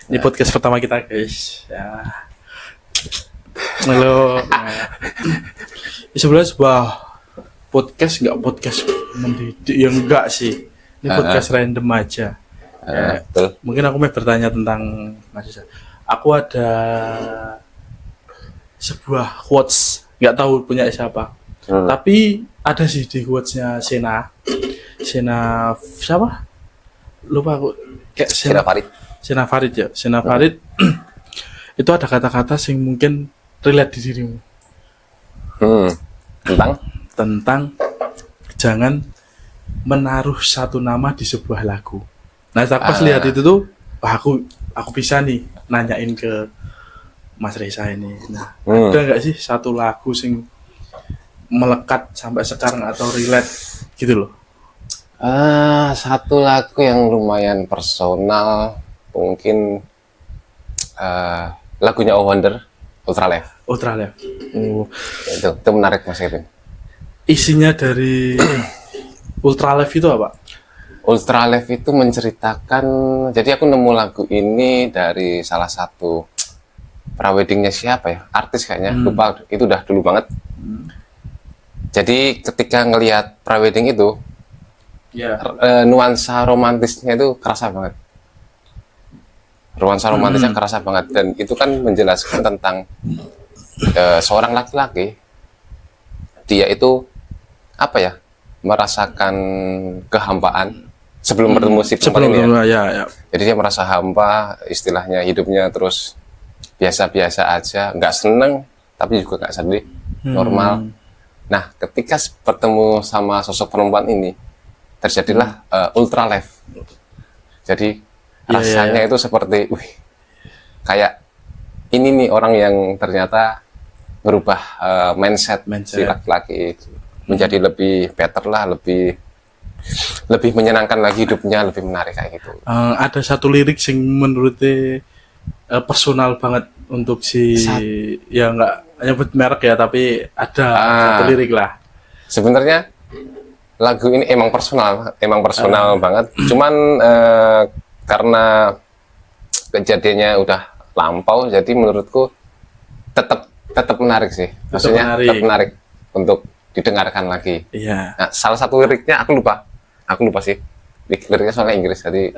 Ini podcast pertama kita, guys. Ya. Halo. Sebenarnya sebuah podcast mendidik, ya enggak sih. Ini podcast random aja. Betul. Mungkin aku mau bertanya tentang Mas Isa. Aku ada sebuah quotes, nggak tahu punya siapa. Tapi ada sih di quotes-nya Sena siapa? Lupa aku. Kayak Sena Farid ya. Sena Farid itu ada kata-kata yang mungkin relate di dirimu. Tentang jangan menaruh satu nama di sebuah lagu. Nah, pas lihat itu tuh, aku bisa nih nanyain ke Mas Reza ini. Nah, ada nggak sih satu lagu sing melekat sampai sekarang atau relate gitu loh? Satu lagu yang lumayan personal mungkin lagunya Oh Wonder, Ultralife. Itu menarik Mas Kevin. Isinya dari Ultralife itu apa? Ultralife itu menceritakan, jadi aku nemu lagu ini dari salah satu praweddingnya siapa ya, artis kayaknya, lupa, itu udah dulu banget. Jadi ketika ngelihat prawedding itu, nuansa romantisnya itu kerasa banget. Kerasa banget, dan itu kan menjelaskan tentang seorang laki-laki, dia itu apa ya, merasakan kehampaan sebelum bertemu si perempuan ini ya. Jadi dia merasa hampa, istilahnya hidupnya terus biasa-biasa aja, nggak seneng tapi juga nggak sedih, normal. Nah, ketika bertemu sama sosok perempuan ini, terjadilah Ultralife. Jadi rasanya itu seperti, kayak ini nih orang yang ternyata berubah mindset si laki-laki itu. Menjadi lebih better lah, lebih menyenangkan lagi hidupnya, lebih menarik kayak gitu. Ada satu lirik yang menurutnya personal banget untuk ya nggak nyebut merek ya, tapi ada satu lirik lah. Sebenarnya lagu ini emang personal banget. Cuman karena kejadiannya udah lampau, jadi menurutku tetap menarik sih. Maksudnya tetap menarik untuk didengarkan lagi. Iya. Nah, salah satu liriknya aku lupa sih. Liriknya soalnya Inggris, jadi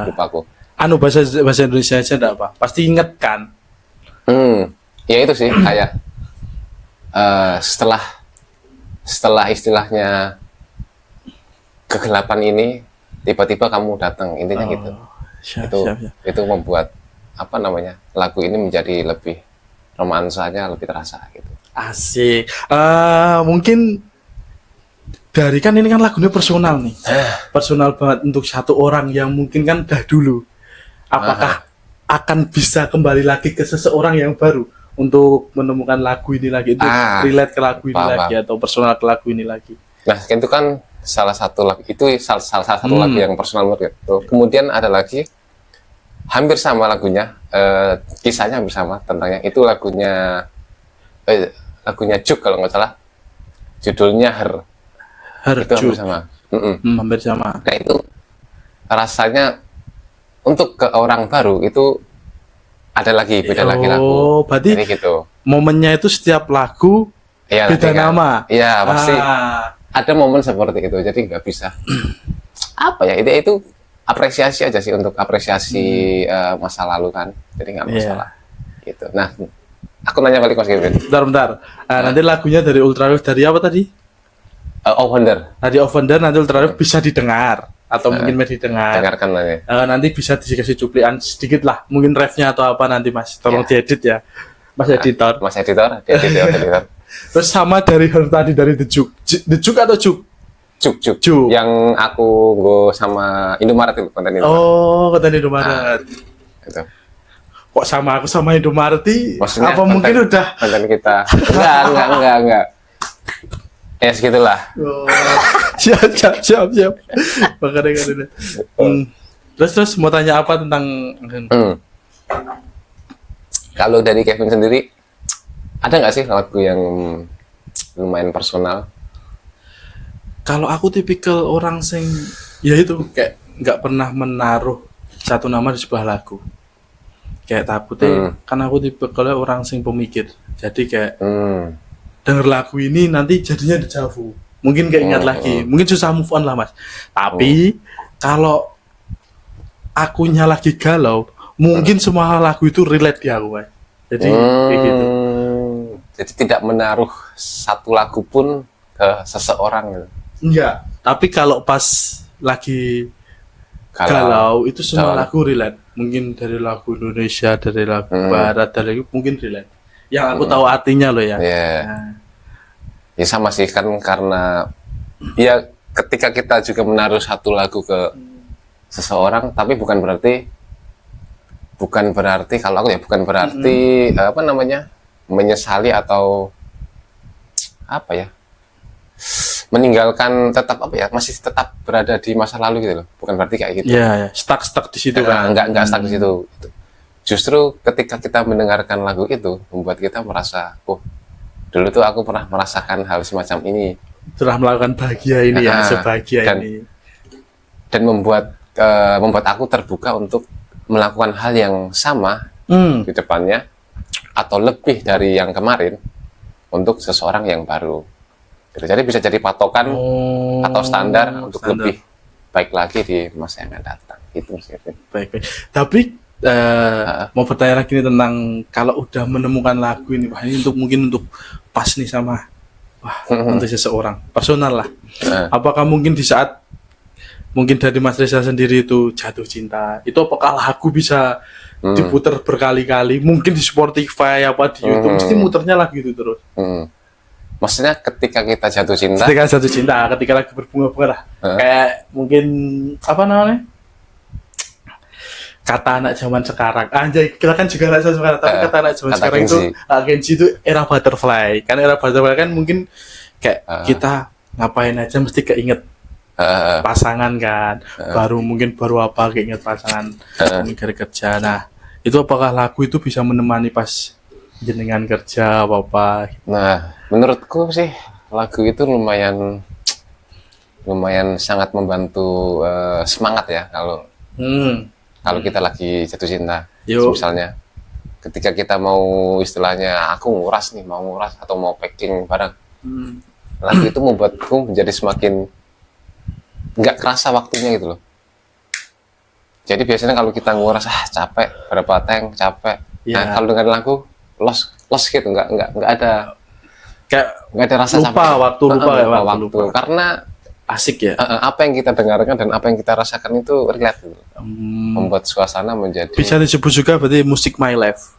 lupa aku. Bahasa Indonesia aja enggak apa? Pasti inget kan? Ya itu sih kayak setelah istilahnya kegelapan ini tiba-tiba kamu datang, intinya gitu. Itu membuat lagu ini menjadi lebih romansanya lebih terasa gitu. Asik. Mungkin dari kan ini kan lagunya personal nih. Personal banget untuk satu orang yang mungkin kan dah dulu. Apakah akan bisa kembali lagi ke seseorang yang baru untuk menemukan lagu ini lagi, untuk relate ke lagu ini lagi atau personal ke lagu ini lagi? Nah, itu kan salah satu lagu lagu yang personal banget gitu. Kemudian ada lagi hampir sama lagunya, kisahnya hampir sama tentangnya. Itu lagunya Juk kalau nggak salah, judulnya Her. Itu hampir sama. Hampir sama. Nah, itu rasanya untuk ke orang baru itu ada lagi beda lagi lagu. Oh, berarti gitu. Momennya itu setiap lagu beda nama. Iya, pasti ada momen seperti itu. Jadi nggak bisa apa ya, itu apresiasi aja sih, untuk apresiasi masa lalu kan. Jadi nggak masalah. Gitu. Nah, aku nanya balik Mas Kevin. Bentar. Nanti lagunya dari Ultralife dari apa tadi? Oh Wonder. Tadi Oh Wonder, nanti Ultralife bisa didengar atau mungkin mau didengar. Dengarkan nanti. Nanti bisa dikasih cuplikan sedikit lah, mungkin refnya atau apa nanti Mas. Tolong diedit ya, Mas editor. Editor. Terus sama dari tadi dari The Juk atau Juk? Juk. Yang aku sama Indomaret itu, konten Indomaret. Oh, konten Indomaret. Itu. Kok sama aku sama Indomaret? Maksudnya apa mungkin udah konten kita? Enggak. Ya segitulah. Oh, siap. Makanya. Terus mau tanya apa tentang? Kalau dari Kevin sendiri, ada nggak sih lagu yang lumayan personal? Kalau aku tipikal orang ya itu kayak nggak pernah menaruh satu nama di sebuah lagu. kayak takutnya kan aku tipe kalau orang sing pemikir, jadi kayak Hmm. denger lagu ini nanti jadinya dejavu, mungkin kayak ingat lagi, mungkin susah move on lah mas. Tapi kalau akunya lagi galau, mungkin semua lagu itu relate di aku mas. Jadi kayak gitu. Jadi tidak menaruh satu lagu pun ke seseorang gitu. Enggak, tapi kalau pas lagi galau itu semua lagu relate, mungkin dari lagu Indonesia, dari lagu Barat, dari mungkin relate. Yang aku tahu artinya loh ya. Yeah. Nah, Ya sama sih kan, karena ya ketika kita juga menaruh satu lagu ke seseorang, tapi bukan berarti kalau aku ya bukan berarti apa namanya, menyesali atau apa ya, meninggalkan, tetap apa ya, masih tetap berada di masa lalu gitu loh, bukan berarti kayak gitu. ya, stuck di situ kan. Enggak stuck di situ. Justru ketika kita mendengarkan lagu itu membuat kita merasa, oh dulu tuh aku pernah merasakan hal semacam ini, Telah melakukan bahagia ini ya, sebahagia dan- ini. dan membuat aku terbuka untuk melakukan hal yang sama di depannya atau lebih dari yang kemarin untuk seseorang yang baru. Gitu. Jadi bisa jadi patokan atau standar untuk lebih baik lagi di masa yang akan datang. Itu maksudnya. Baik. Tapi mau bertanya lagi nih tentang kalau udah menemukan lagu ini, wah ini mungkin untuk pas nih sama untuk seseorang, personal lah. Apakah mungkin di saat mungkin dari Mas Reza sendiri itu jatuh cinta, itu apakah lagu bisa diputar berkali-kali? Mungkin di Spotify apa di YouTube mesti muternya lagu itu terus. Maksudnya ketika kita jatuh cinta, Ketika lagi berbunga-bunga lah. Kayak mungkin apa namanya? Kata anak zaman sekarang. Anjay, kita kan juga anak zaman sekarang, tapi kata anak zaman kata sekarang Kenzi. Kenzi itu era butterfly. Kan era butterfly kan mungkin kayak kita ngapain aja mesti keinget pasangan kan. Baru apa keinget pasangan gara kerja. Nah, itu apakah lagu itu bisa menemani pas jenengan kerja apa? nah menurutku sih lagu itu lumayan sangat membantu semangat ya kalau kita lagi jatuh cinta. Yuk. Misalnya ketika kita mau istilahnya aku nguras atau mau packing barang, lagu itu membuatku menjadi semakin nggak kerasa waktunya gitu loh. Jadi biasanya kalau kita nguras capek, berapa tank capek. Nah, kalau dengerin lagu los gitu, nggak ada rasa lupa. Karena Asik ya. apa yang kita dengarkan dan apa yang kita rasakan itu relate gitu. Membuat suasana menjadi Bisa disebut juga berarti musik my life.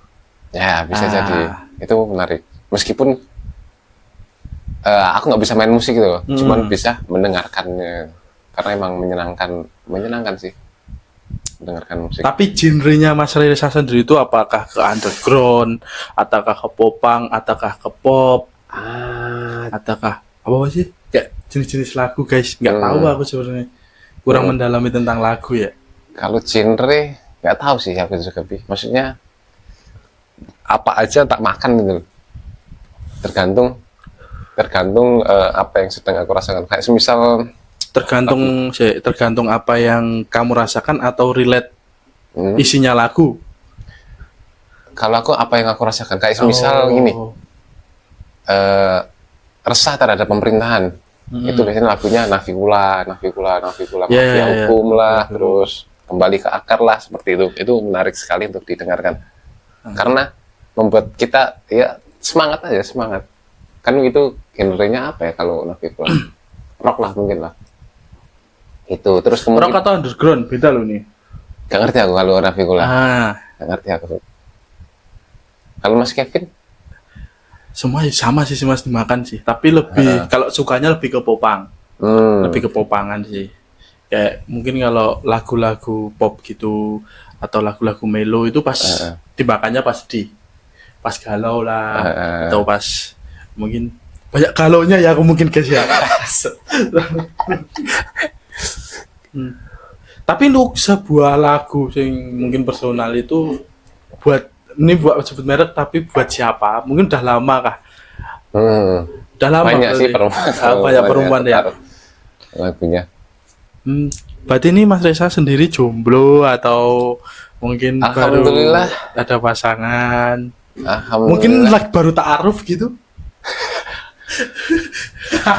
ya bisa jadi. Itu menarik meskipun aku nggak bisa main musik gitu loh, cuman bisa mendengarkannya karena emang menyenangkan sih mendengarkan musik. Tapi genrenya Mas Reza sendiri itu apakah ke underground, ataukah ke popang, ataukah ke pop, ataukah apa sih? Kayak jenis-jenis lagu guys, nggak tahu aku sebenarnya, kurang mendalami tentang lagu ya. Kalau genre nggak tahu sih aku juga maksudnya apa aja tak makan gitu loh. Tergantung apa yang sedang aku rasakan. Kayak semisal tergantung apa yang kamu rasakan atau relate isinya lagu. Kalau aku apa yang aku rasakan kayak semisal gini, resah terhadap pemerintahan, itu biasanya lagunya Navikula, mafia hukum lah, terus kembali ke akar lah, seperti itu menarik sekali untuk didengarkan karena membuat kita ya semangat kan. Itu genrenya apa ya kalau Navikula? Rock lah mungkin lah. Itu terus kemudian rock atau underground beda loh nih. Gak ngerti aku kalau Navikula. Gak ngerti aku. Kalau Mas Kevin? Semua sama sih Mas, dimakan sih. Tapi lebih kalau sukanya lebih ke popang. Lebih ke popangan sih. Kayak mungkin kalau lagu-lagu pop gitu atau lagu-lagu melo itu pas dimakannya pas galau lah, atau pas mungkin banyak galaunya ya aku mungkin guys ya. Tapi untuk sebuah lagu yang mungkin personal itu buat sebut merek tapi buat siapa? Mungkin udah lama kah? Udah lama banyak sih banyak perempuan ya lagunya. Berarti ini Mas Reza sendiri jomblo atau Mungkin Alhamdulillah. baru ada pasangan. Alhamdulillah. Mungkin baru ta'aruf gitu.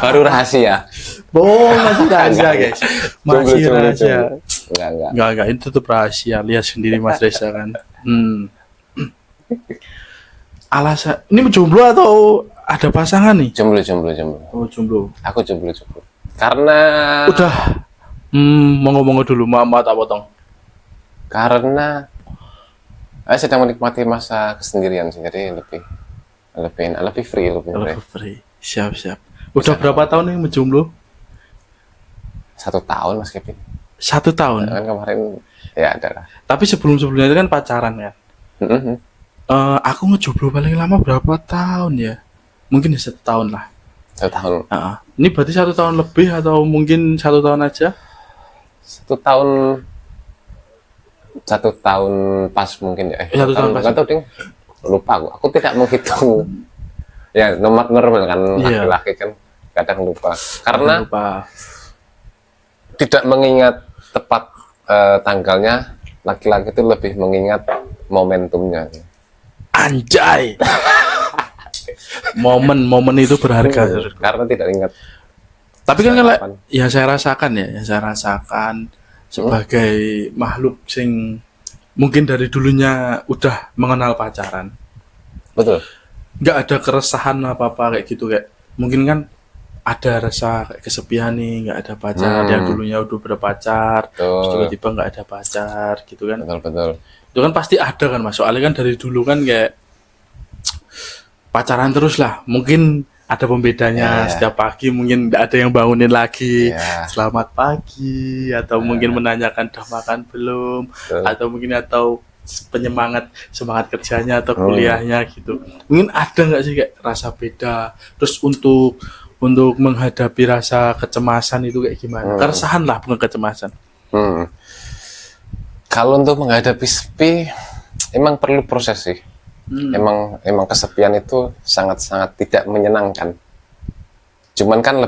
Baru rahasia. Oh, masih rahasia guys. Masih Jomblo. rahasia. Enggak. Itu tetap rahasia. Lihat sendiri Mas Reza kan. Alasan ini jomblo atau ada pasangan nih? Jomblo. Oh, jomblo. Aku jomblo. Karena Udah ngomong dulu, Mama tak potong. Karena saya sedang menikmati masa kesendirian sih, jadi lebih free. Lebih free. Siap. Udah berapa tahun nih menjomblo? 1 tahun Mas Kevin. 1 tahun. Kan kemarin ya ada lah. Tapi sebelumnya itu kan pacaran kan. Aku ngejomblo paling lama berapa tahun ya? Mungkin 1 tahun lah. 1 tahun. Ini berarti 1 tahun lebih atau mungkin 1 tahun aja? 1 tahun. 1 tahun pas mungkin ya. 1 tahun pas. Nggak tahu ding. Lupa aku. Aku tidak menghitung. Ya nomor normal kan, Iya. laki-laki kan kadang lupa. Karena Lupa. tidak mengingat tepat tanggalnya, laki-laki itu lebih mengingat momentumnya. Anjay. Momen itu berharga. Karena tidak ingat. Tapi kan kalau Kapan. yang saya rasakan sebagai makhluk sing mungkin dari dulunya udah mengenal pacaran. Betul. Nggak ada keresahan apa-apa kayak gitu, kayak mungkin kan ada rasa kayak kesepian nih, nggak ada pacar, yang dulunya udah berpacar, terus tiba-tiba nggak ada pacar gitu kan. Betul. Itu kan pasti ada kan Mas, soalnya kan dari dulu kan kayak pacaran terus lah. Mungkin ada pembedanya, setiap pagi mungkin nggak ada yang bangunin lagi, selamat pagi, atau mungkin menanyakan udah makan belum, atau mungkin semangat kerjanya atau kuliahnya gitu. Mungkin ada nggak sih kayak rasa beda. Terus untuk menghadapi rasa kecemasan itu kayak gimana? Keresahan lah, bukan kecemasan. Kalau untuk menghadapi sepi, emang perlu proses sih. Emang kesepian itu sangat-sangat tidak menyenangkan. Cuman kan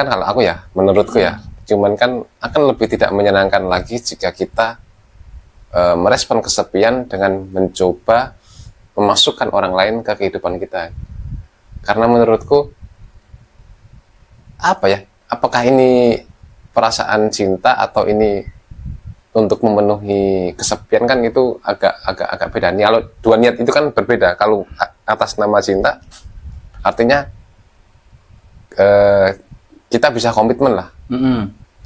kalau aku ya, menurutku ya, cuman kan akan lebih tidak menyenangkan lagi jika kita merespon kesepian dengan mencoba memasukkan orang lain ke kehidupan kita. Karena menurutku apakah ini perasaan cinta atau ini untuk memenuhi kesepian, kan itu agak beda. Kalau dua niat itu kan berbeda. Kalau atas nama cinta artinya kita bisa komitmen lah.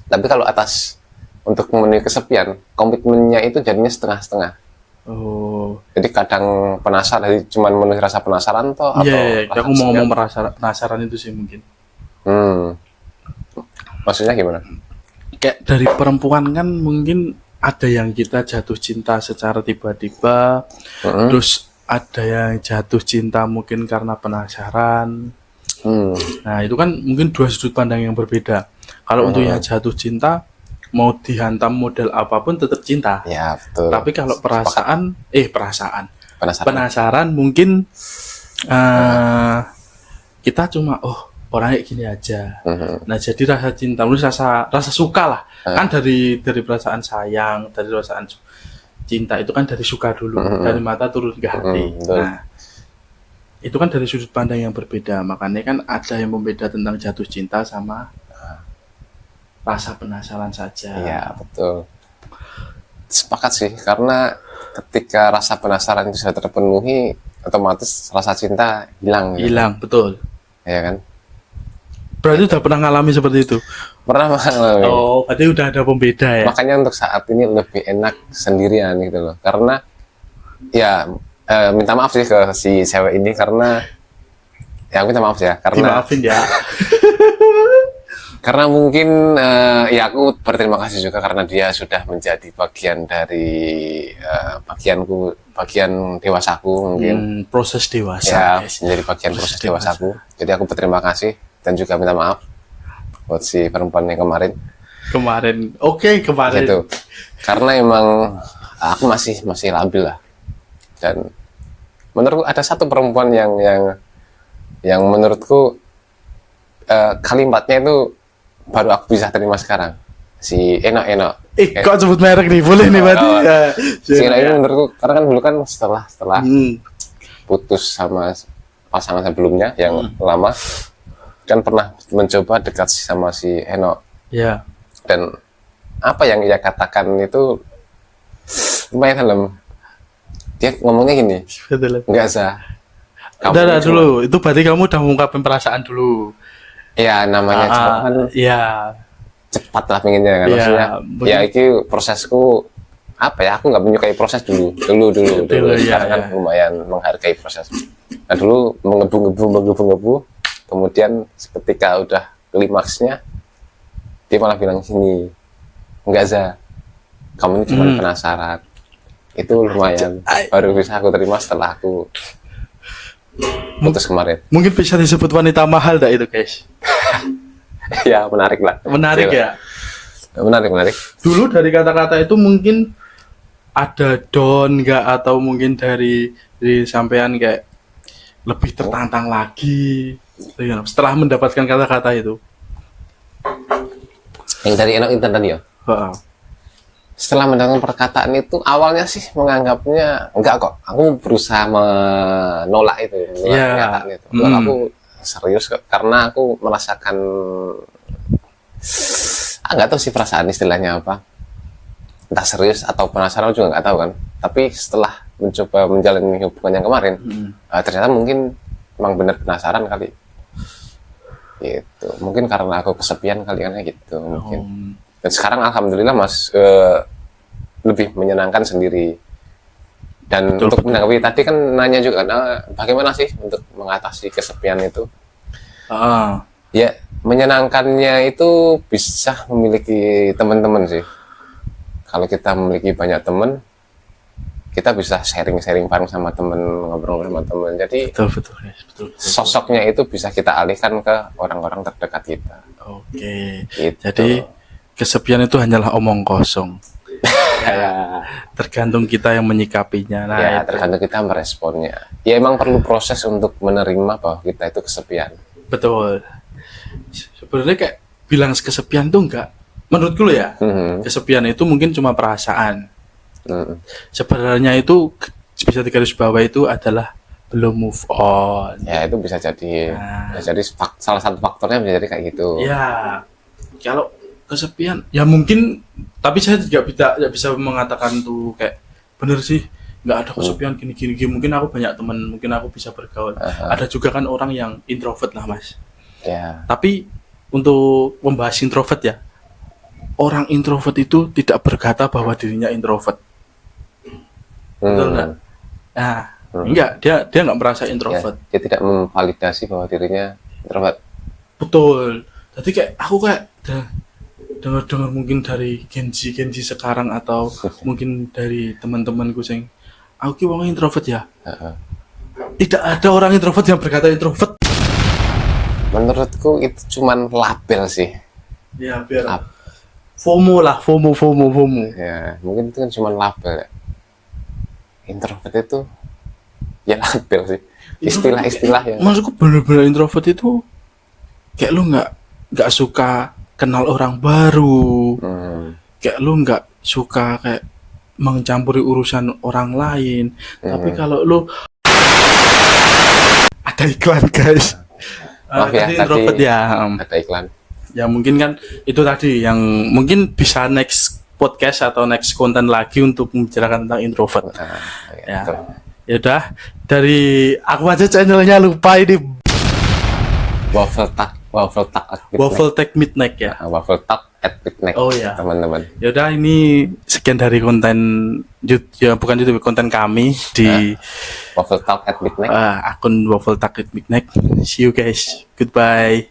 Tapi kalau atas untuk memenuhi kesepian, komitmennya itu jadinya setengah-setengah. Oh. Jadi kadang penasaran, jadi cuma memenuhi rasa penasaran toh atau aku mau ngomong penasaran itu sih mungkin. Maksudnya gimana? Kayak dari perempuan kan mungkin ada yang kita jatuh cinta secara tiba-tiba, terus ada yang jatuh cinta mungkin karena penasaran. Nah itu kan mungkin dua sudut pandang yang berbeda. Kalau untuk yang jatuh cinta, mau dihantam model apapun tetap cinta. Ya betul. Tapi kalau penasaran mungkin kita cuma orangnya gini aja. Nah jadi rasa cinta, rasa suka lah. Kan dari perasaan sayang, dari perasaan cinta itu kan dari suka dulu, dari mata turun ke hati. Nah itu kan dari sudut pandang yang berbeda. Makanya kan ada yang membeda tentang jatuh cinta sama rasa penasaran saja. Iya betul. Sepakat sih, karena ketika rasa penasaran itu sudah terpenuhi, otomatis rasa cinta hilang. Hilang, betul. Ya kan? Berarti udah pernah ngalami seperti itu? Pernah mengalami. Oh, berarti udah ada pembeda ya? Makanya untuk saat ini lebih enak sendirian gitu loh. Karena ya minta maaf sih ke si cewek ini, karena ya aku minta maaf ya. Dimaafin ya. Karena mungkin ya aku berterima kasih juga karena dia sudah menjadi bagian dari bagian dewasaku mungkin. Proses Ya, dewasa. menjadi bagian proses dewasaku. Jadi aku berterima kasih dan juga minta maaf buat si perempuan yang kemarin. Kemarin. Gitu. Karena emang aku masih labil lah. Dan menurutku ada satu perempuan yang menurutku kalimatnya itu baru aku bisa terima sekarang. Si Eno. Kok sebut merek nih? Boleh nih berarti. Oh, Ya. Sehingga ini menurutku karena kan dulu kan setelah Hmm. putus sama pasangan sebelumnya yang lama kan pernah mencoba dekat sama si Eno, Ya. dan apa yang ia katakan itu lumayan dalam. Dia ngomongnya gini, Betul. nggak sah. Udah dulu. Itu berarti kamu udah mengungkapkan perasaan dulu. Ya namanya cowok kan Ya. cepat lah pengennya kan, Iya, maksudnya begitu. ya itu prosesku apa ya, aku nggak menyukai proses dulu Dulu, sekarang iya, kan iya. lumayan menghargai proses. Nah dulu menggebu-gebu kemudian ketika udah klimaksnya dia malah bilang sini, enggak za, kamu ini cuma penasaran. Itu lumayan baru bisa aku terima setelah aku putus kemarin. Mungkin bisa disebut wanita mahal dah itu, guys. Ya menarik lah. Menarik ya. Menarik. Dulu dari kata-kata itu mungkin ada down nggak, atau mungkin dari sampean kayak lebih tertantang lagi setelah mendapatkan kata-kata itu. Yang dari Eno Intan tadi ya. Heeh. Setelah mendengar perkataan itu awalnya sih menganggapnya enggak kok. Aku berusaha menolak itu, menolak Iya. pernyataan itu. Menolak aku serius kok, karena aku merasakan nggak tahu sih perasaan istilahnya apa. Entah serius atau penasaran juga nggak tahu kan. Tapi setelah mencoba menjalani hubungan yang kemarin, ternyata mungkin emang benar penasaran kali. Gitu. Mungkin karena aku kesepian kali kan gitu mungkin. Dan sekarang alhamdulillah Mas lebih menyenangkan sendiri. Dan Betul, untuk betul. menanggapi tadi kan nanya juga bagaimana sih untuk mengatasi kesepian itu? Ya menyenangkannya itu bisa memiliki teman-teman sih. Kalau kita memiliki banyak teman, kita bisa sharing-sharing bareng sama teman, ngobrol sama teman. Jadi Betul, guys. Betul. sosoknya itu bisa kita alihkan ke orang-orang terdekat kita. Oke. Gitu. Jadi kesepian itu hanyalah omong kosong. Ya, Tergantung kita yang menyikapinya. Nah, ya itu. tergantung kita meresponnya. Ya emang perlu proses untuk menerima bahwa kita itu kesepian. Betul. Sebenarnya kayak bilang kesepian tuh enggak. Menurutku loh ya, kesepian itu mungkin cuma perasaan. Sebenarnya itu bisa digarisbawahi itu adalah belum move on. Ya itu bisa jadi, salah satu faktornya bisa jadi kayak gitu. Ya, kalau kesepian, ya mungkin, tapi saya tidak bisa mengatakan tuh kayak bener sih, nggak ada kesepian gini. Mungkin aku banyak teman, mungkin aku bisa bergaul. Ada juga kan orang yang introvert lah mas. Ya. Tapi untuk membahas introvert ya, orang introvert itu tidak berkata bahwa dirinya introvert. Betul nggak? Nah, enggak, dia nggak merasa introvert. Ya, dia tidak memvalidasi bahwa dirinya introvert. Betul. Jadi kayak aku kayak dengar mungkin dari Gen Z sekarang, atau mungkin dari teman-temanku sing aku ki wong introvert ya. Tidak ada orang introvert yang berkata introvert. Menurutku itu cuman label sih. Ya biar FOMO lah, FOMO. Ya, mungkin itu kan cuman label ya. Introvert itu ya label sih. Istilah-istilah yang Maksudku bener-bener introvert itu kayak lu nggak suka kenal orang baru, kayak lu nggak suka kayak mencampuri urusan orang lain. Tapi kalau lu ada iklan guys. Maaf ya, tadi introvert ya. ada iklan. Ya mungkin kan itu tadi yang mungkin bisa next podcast atau next konten lagi untuk membicarakan tentang introvert. Ya. Ya udah, dari aku aja channelnya lupa ini. Waffle Tech Midnight ya. Waffle Talk at Midnight. Oh ya. Teman-teman. Ya udah, ini sekian dari konten YouTube, ya bukan YouTube, konten kami di Waffle Talk at Midnight. akun Waffle Talk at Midnight. See you guys. Goodbye.